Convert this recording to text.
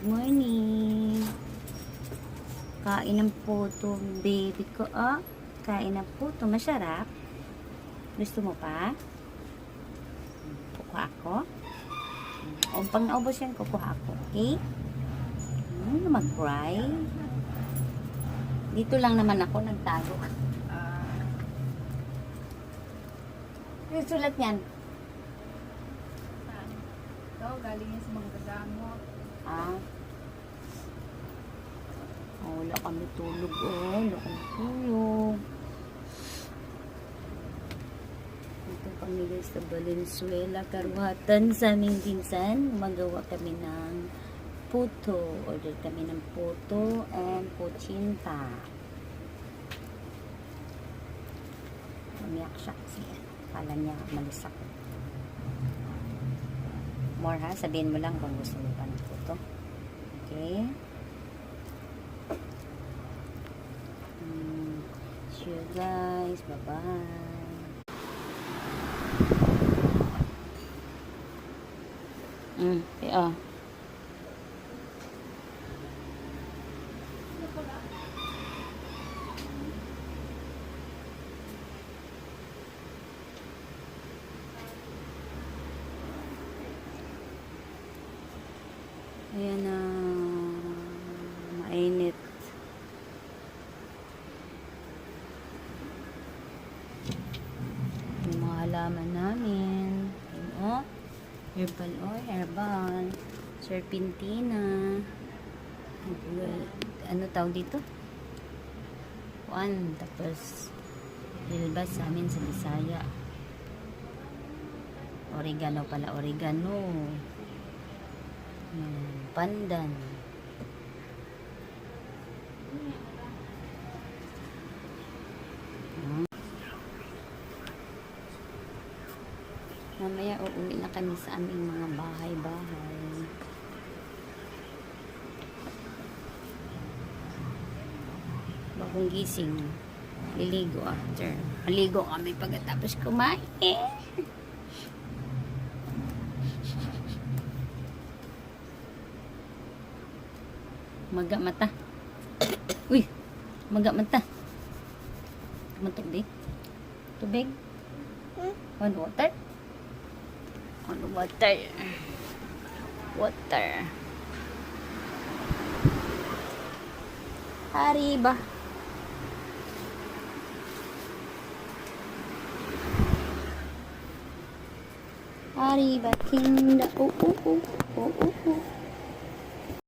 morning. Kain ng puto, baby ko. Oh, kain ng puto. Masarap. Gusto mo pa? Kukuha ako. O, pag naubos yan, kukuha ako. Okay? Mag-cry. Dito lang naman ako nagtago. Yung sulat niyan. Ito, galing yan sa mga gagamot. Wala kami tulog. Wala kami tulog. Ito kami guys sa Valenzuela, Karuhatan sa aming pinsan. Magawa kami ng puto. Order kami ng puto and puchinta. Umiyak siya kasi kala niya malis ako. More ha, sabihin mo lang kung gusto mo pa ng puto. Okay. See you guys. Bye-bye. Okay, ayan na, mainit. Yung mga halaman namin. Ayan, herbal. Serpentina. Ano tawag dito? Tapos hilbas sa amin sa Bisaya. Oregano pala, oregano. Pandan. Mamaya uuwi na kami sa aming mga bahay-bahay. Bagong gising. Liligo after. Maligo kami pagkatapos kumain. Maga mata. Uy! Maga mata. Matubig. Tubig? On water? On water. Water. Arriba. Arriba, kinda. Oh.